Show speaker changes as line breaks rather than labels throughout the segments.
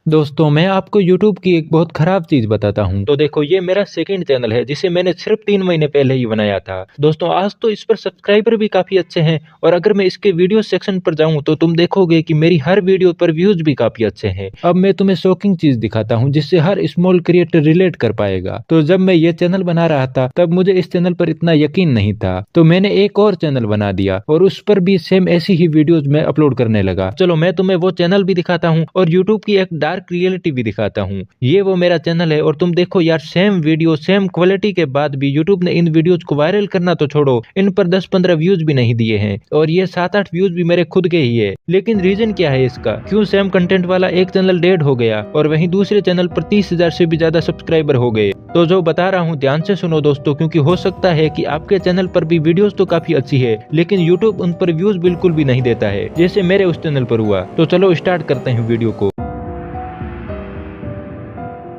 दोस्तों मैं आपको YouTube की एक बहुत खराब चीज बताता हूँ। तो देखो ये मेरा सेकंड चैनल है जिसे मैंने सिर्फ 3 महीने पहले ही बनाया था। दोस्तों आज तो इस पर सब्सक्राइबर भी काफी अच्छे हैं और अगर मैं इसके वीडियो सेक्शन पर जाऊँ तो तुम देखोगे कि मेरी हर वीडियो पर व्यूज भी काफी अच्छे हैं। अब मैं तुम्हें शॉकिंग चीज दिखाता हूँ जिससे हर स्मॉल क्रिएटर रिलेट कर पाएगा। तो जब मैं ये चैनल बना रहा था तब मुझे इस चैनल पर इतना यकीन नहीं था, तो मैंने एक और चैनल बना दिया और उस पर भी सेम ऐसी ही वीडियोज में अपलोड करने लगा। चलो मैं तुम्हें वो चैनल भी दिखाता हूँ और यूट्यूब की एक डार्क रियलिटी भी दिखाता हूँ। ये वो मेरा चैनल है और तुम देखो यार, सेम वीडियो सेम क्वालिटी के बाद भी यूट्यूब ने इन वीडियोज को वायरल करना तो छोड़ो, इन पर 10-15 व्यूज भी नहीं दिए हैं और ये 7-8 व्यूज भी मेरे खुद के ही है। लेकिन रीजन क्या है इसका, क्यों सेम कंटेंट वाला एक चैनल डेड हो गया और वहीं दूसरे चैनल पर 30,000 से भी ज्यादा सब्सक्राइबर हो गए। तो जो बता रहा हूँ ध्यान से सुनो दोस्तों, क्योंकि हो सकता है कि आपके चैनल पर भी वीडियोस तो काफी अच्छी है लेकिन यूट्यूब उन पर व्यूज बिल्कुल भी नहीं देता है, जैसे मेरे उस चैनल पर हुआ। तो चलो स्टार्ट करते हैं वीडियो को।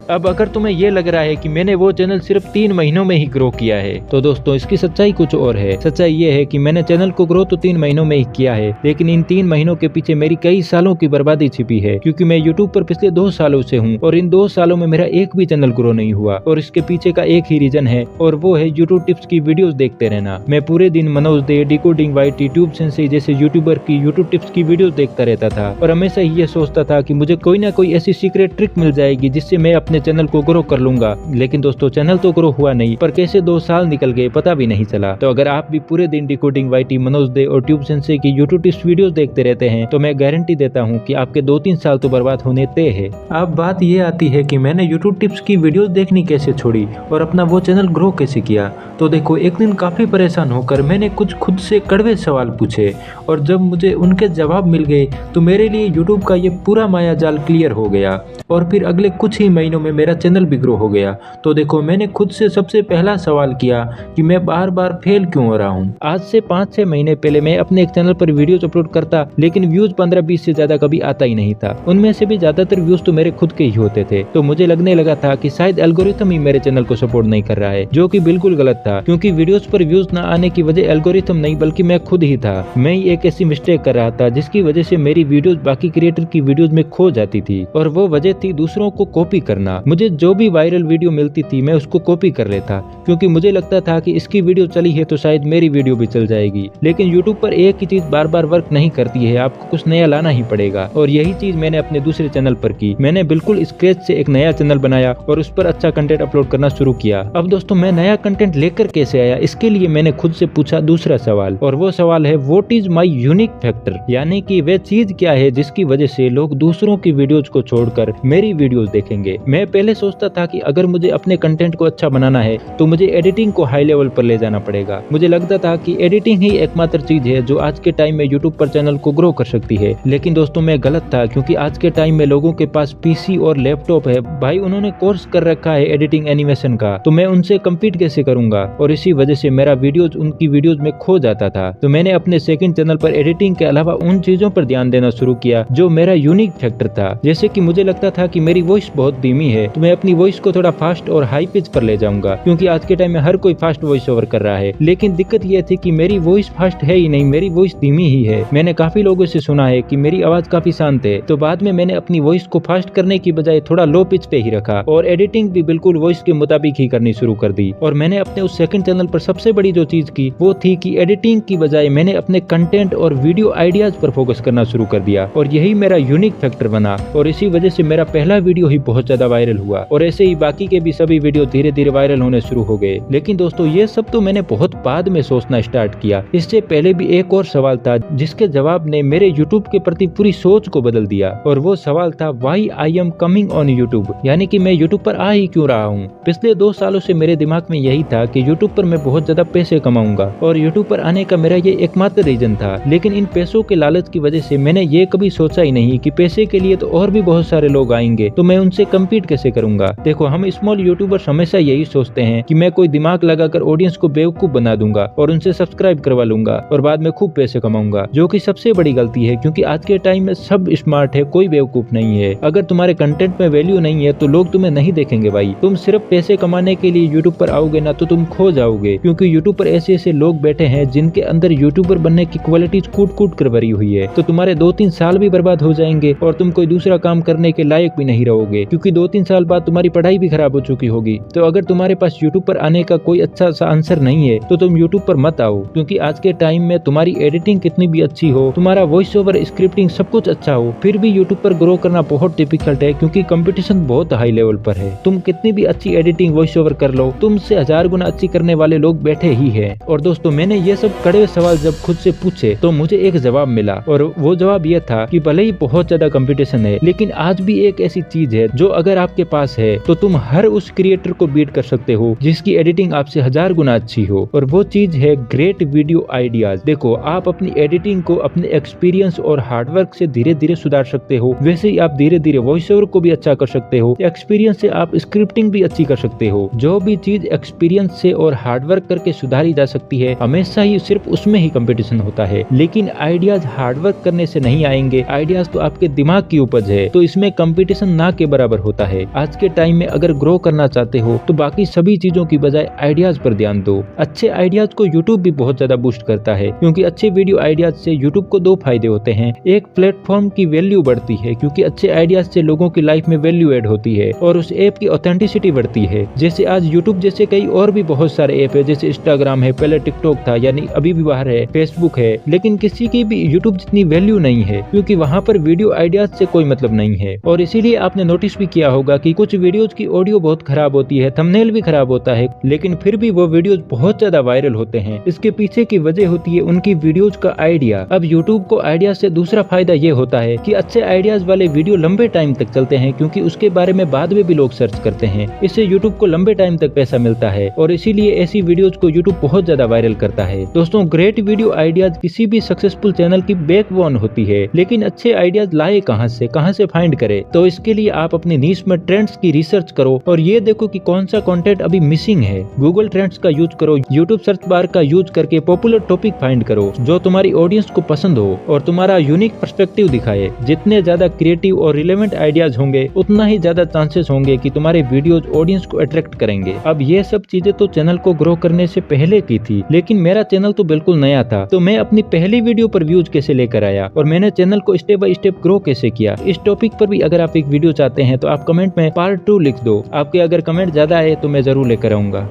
अब अगर तुम्हें ये लग रहा है कि मैंने वो चैनल सिर्फ 3 महीनों में ही ग्रो किया है, तो दोस्तों इसकी सच्चाई कुछ और है। सच्चाई ये है कि मैंने चैनल को ग्रो तो 3 महीनों में ही किया है, लेकिन इन 3 महीनों के पीछे मेरी कई सालों की बर्बादी छिपी है। क्योंकि मैं यूट्यूब पर पिछले 2 सालों से हूँ और इन 2 सालों में मेरा एक भी चैनल ग्रो नहीं हुआ और इसके पीछे का एक ही रीजन है और वो है यूट्यूब टिप्स की वीडियोस देखते रहना। मैं पूरे दिन मनोज दे, डिकोडिंग वाईटी, ट्यूब सेंसेई जैसे यूट्यूबर की यूट्यूब टिप्स की वीडियोस देखता रहता था और हमेशा ही ये सोचता था कि मुझे कोई ना कोई ऐसी सीक्रेट ट्रिक मिल जाएगी जिससे मैं अपने चैनल को ग्रो कर लूंगा। लेकिन दोस्तों चैनल तो ग्रो हुआ नहीं, पर कैसे 2 साल निकल गए पता भी नहीं चला। तो अगर आप भी पूरे दिन डिकोडिंग वाईटी, मनोज दे और ट्यूब सेंसेई की यूट्यूब टिप्स वीडियोस देखते रहते हैं तो मैं गारंटी देता हूं कि आपके 2-3 साल तो बर्बाद होने तय है। अब बात ये आती है कि मैंने यूट्यूब टिप्स की वीडियोस देखनी कैसे छोड़ी और अपना वो चैनल ग्रो कैसे किया। तो देखो एक दिन काफी परेशान होकर मैंने कुछ खुद से कड़वे सवाल पूछे और जब मुझे उनके जवाब मिल गए तो मेरे लिए यूट्यूब का ये पूरा माया जाल क्लियर हो गया और फिर अगले कुछ ही महीनों में मेरा चैनल भी ग्रो हो गया। तो देखो मैंने खुद से सबसे पहला सवाल किया कि मैं बार बार फेल क्यों हो रहा हूँ। आज से 5-6 महीने पहले मैं अपने एक चैनल पर वीडियोस अपलोड करता लेकिन व्यूज 15-20 से ज्यादा कभी आता ही नहीं था। उनमें से भी ज्यादातर व्यूज तो मेरे खुद के ही होते थे। तो मुझे लगने लगा था कि शायद एल्गोरिथम ही मेरे चैनल को सपोर्ट नहीं कर रहा है, जो कि बिल्कुल गलत था। क्योंकि वीडियोस पर व्यूज न आने की वजह एल्गोरिथम नहीं बल्कि मैं खुद ही था। मैं ही एक ऐसी मिस्टेक कर रहा था जिसकी वजह से मेरी वीडियोस बाकी क्रिएटर की वीडियोस में खो जाती थी और वो वजह थी दूसरों को कॉपी करना। मुझे जो भी वायरल वीडियो मिलती थी मैं उसको कॉपी कर लेता क्योंकि मुझे लगता था कि इसकी वीडियो चली है तो शायद मेरी वीडियो भी चल जाएगी। लेकिन यूट्यूब पर एक ही चीज बार बार वर्क नहीं करती है, आपको कुछ नया लाना ही पड़ेगा और यही चीज मैंने अपने दूसरे चैनल पर की। मैंने बिल्कुल स्क्रैच से एक नया चैनल बनाया और उस पर अच्छा कंटेंट अपलोड करना शुरू किया। अब दोस्तों मैं नया कंटेंट लेकर कैसे आया, इसके लिए मैंने खुद से पूछा दूसरा सवाल और वो सवाल है what is my unique factor, यानी कि वह चीज क्या है जिसकी वजह से लोग दूसरों की वीडियोज को छोड़कर मेरी वीडियोज देखेंगे। मैं पहले सोचता था कि अगर मुझे अपने कंटेंट को अच्छा बनाना है तो मुझे एडिटिंग को हाई लेवल पर ले जाना पड़ेगा। मुझे लगता था कि एडिटिंग ही एकमात्र चीज है जो आज के टाइम में यूट्यूब पर चैनल को ग्रो कर सकती है। लेकिन दोस्तों मैं गलत था, क्योंकि आज के टाइम में लोगों के पास पीसी और लैपटॉप है भाई, उन्होंने कोर्स कर रखा है एडिटिंग एनिमेशन का, तो मैं उनसे कम्पीट कैसे करूंगा। और इसी वजह से मेरा वीडियोज उनकी वीडियोज में खो जाता था। तो मैंने अपने सेकंड चैनल पर एडिटिंग के अलावा उन चीजों पर ध्यान देना शुरू किया जो मेरा यूनिक फैक्टर था। जैसे कि मुझे लगता था कि मेरी वॉइस बहुत धीमी है तो मैं अपनी वॉइस को थोड़ा फास्ट और हाई पिच पर ले जाऊंगा, क्योंकि आज के टाइम में हर कोई फास्ट वॉइस ओवर कर रहा है। लेकिन दिक्कत यह थी कि मेरी वॉइस फास्ट है ही नहीं, मेरी वॉइस धीमी ही है। मैंने काफी लोगों से सुना है कि मेरी आवाज काफी शांत है, तो बाद में मैंने अपनी वॉइस को फास्ट करने की बजाय थोड़ा लो पिच पे ही रखा और एडिटिंग भी बिल्कुल वॉइस के मुताबिक ही करनी शुरू कर दी। और मैंने अपने उस सेकंड चैनल पर सबसे बड़ी जो चीज की वो थी कि एडिटिंग की बजाय मैंने अपने कंटेंट और वीडियो आइडियाज पर फोकस करना शुरू कर दिया और यही मेरा यूनिक फैक्टर बना और इसी वजह से मेरा पहला वीडियो ही बहुत ज्यादा वायरल हुआ और ऐसे ही बाकी के भी सभी वीडियो धीरे धीरे वायरल होने शुरू हो गए। लेकिन दोस्तों ये सब तो मैंने बहुत बाद में सोचना स्टार्ट किया। इससे पहले भी एक और सवाल था जिसके जवाब ने मेरे यूट्यूब के प्रति पूरी सोच को बदल दिया और वो सवाल था why I am coming on YouTube, यानी कि मैं यूट्यूब पर आ ही क्यों रहा हूँ। पिछले 2 सालों से मेरे दिमाग में यही था कि यूट्यूब पर मैं बहुत ज्यादा पैसे कमाऊंगा और यूट्यूब पर आने का मेरा ये एकमात्र रीजन था। लेकिन इन पैसों के लालच की वजह से मैंने ये कभी सोचा ही नहीं कि पैसे के लिए तो और भी बहुत सारे लोग आएंगे, तो मैं उनसे कम्पीट कैसे करूंगा। देखो, हम स्मॉल यूट्यूबर्स हमेशा यही सोचते हैं कि मैं कोई दिमाग लगाकर ऑडियंस को बेवकूफ बना दूंगा और उनसे सब्सक्राइब करवा लूंगा और बाद में खूब पैसे कमाऊंगा, जो कि सबसे बड़ी गलती है, क्योंकि आज के टाइम में सब स्मार्ट है, कोई बेवकूफ नहीं है। अगर तुम्हारे कंटेंट में वैल्यू नहीं है तो लोग तुम्हें नहीं देखेंगे भाई। तुम सिर्फ पैसे कमाने के लिए यूट्यूब पर आओगे ना तो तुम खो जाओगे, क्योंकि यूट्यूब पर ऐसे ऐसे लोग बैठे हैं जिनके अंदर यूट्यूबर बनने की क्वालिटीज कूट कूट कर भरी हुई है। तो तुम्हारे 2-3 साल भी बर्बाद हो जाएंगे और तुम कोई दूसरा काम करने के लायक भी नहीं रहोगे, क्योंकि 2-3 साल बाद तुम्हारी पढ़ाई भी खराब हो चुकी होगी। तो अगर तुम्हारे पास यूट्यूब पर आने का कोई अच्छा सा आंसर नहीं है तो तुम यूट्यूब पर मत आओ, क्योंकि आज के टाइम में तुम्हारी एडिटिंग कितनी भी अच्छी हो, तुम्हारा वॉइस ओवर, स्क्रिप्टिंग सब कुछ अच्छा हो, फिर भी यूट्यूब पर ग्रो करना बहुत डिफिकल्ट है, क्योंकि कंपटीशन बहुत हाई लेवल पर है। तुम कितनी भी अच्छी एडिटिंग, वॉइस ओवर कर लो, तुमसे 1000 गुना अच्छी करने वाले लोग बैठे ही है। और दोस्तों, मैंने ये सब कड़वे सवाल जब खुद से पूछे तो मुझे एक जवाब मिला, और वो जवाब ये था कि भले ही बहुत ज्यादा कंपटीशन है, लेकिन आज भी एक ऐसी चीज है जो अगर आपके पास है तो तुम हर उस क्रिएटर को बीट कर सकते हो जिसकी एडिटिंग आपसे 1000 गुना अच्छी हो, और वो चीज है ग्रेट वीडियो आइडियाज। देखो, आप अपनी एडिटिंग को अपने एक्सपीरियंस और हार्डवर्क से धीरे धीरे सुधार सकते हो, वैसे ही आप धीरे धीरे वॉइस ओवर को भी अच्छा कर सकते हो, एक्सपीरियंस से आप स्क्रिप्टिंग भी अच्छी कर सकते हो। जो भी चीज एक्सपीरियंस से और हार्डवर्क करके सुधारी जा सकती है, हमेशा ही सिर्फ उसमें ही कंपटीशन होता है। लेकिन आइडियाज हार्डवर्क करने से नहीं आएंगे, आइडियाज तो आपके दिमाग की उपज है, तो इसमें कंपटीशन ना के बराबर होता है। आज के टाइम में अगर ग्रो करना चाहते हो तो बाकी सभी चीजों की बजाय आइडियाज पर ध्यान दो। अच्छे आइडियाज को यूट्यूब भी बहुत ज्यादा बूस्ट करता है, क्योंकि अच्छे वीडियो आइडियाज से यूट्यूब को 2 फायदे होते हैं। एक, प्लेटफॉर्म की वैल्यू बढ़ती है, क्योंकि अच्छे आइडियाज से लोगों की लाइफ में वैल्यू एड होती है, और उस ऐप की ऑथेंटिसिटी बढ़ती है। जैसे आज यूट्यूब जैसे कई और भी बहुत सारे ऐप है, जैसे इंस्टाग्राम है, पहले टिकटॉक था, यानी अभी भी बाहर है, फेसबुक है, लेकिन किसी की भी यूट्यूब जितनी वैल्यू नहीं है, क्योंकि वहाँ पर वीडियो आइडियाज से कोई मतलब नहीं है। और इसीलिए आपने नोटिस भी किया होगा कि कुछ वीडियोज की ऑडियो बहुत खराब होती है, थंबनेल भी खराब होता है, लेकिन फिर भी वो वीडियोज बहुत ज्यादा वायरल होते हैं। इसके पीछे की वजह होती है उनकी वीडियोज का आइडिया। अब यूट्यूब को आइडिया से दूसरा फायदा ये होता है कि अच्छे आइडियाज वाले वीडियो लंबे टाइम तक चलते हैं, क्योंकि उसके बारे में बाद में भी लोग सर्च करते हैं। इससे यूट्यूब को लंबे टाइम तक पैसा मिलता है, और इसीलिए ऐसी वीडियोज को यूट्यूब बहुत ज्यादा वायरल करता है। दोस्तों, ग्रेट वीडियो आइडियाज किसी भी सक्सेसफुल चैनल की बैकबोन होती है, लेकिन अच्छे आइडियाज लाए कहाँ से फाइंड करे? तो इसके लिए आप अपनी नीश में ट्रेंड्स की रिसर्च करो और ये देखो कि कौन सा कंटेंट अभी मिसिंग है। गूगल ट्रेंड्स का यूज करो, यूट्यूब सर्च बार का यूज करके पॉपुलर टॉपिक फाइंड करो जो तुम्हारी ऑडियंस को पसंद हो और तुम्हारा यूनिक पर्सपेक्टिव दिखाए। जितने ज्यादा क्रिएटिव और रिलेवेंट आइडियाज होंगे, उतना ही ज्यादा चांसेस होंगे कि तुम्हारे वीडियोज ऑडियंस को अट्रैक्ट करेंगे। अब ये सब चीजें तो चैनल को ग्रो करने से पहले की थी, लेकिन मेरा चैनल तो बिल्कुल नया था, तो मैं अपनी पहली वीडियो पर व्यूज कैसे लेकर आया और मैंने चैनल को स्टेप बाय स्टेप ग्रो कैसे किया। इस टॉपिक पर भी अगर आप एक वीडियो चाहते हैं तो आप कमेंट में पार्ट 2 लिख दो। आपके अगर कमेंट ज्यादा आए तो मैं जरूर लेकर आऊंगा।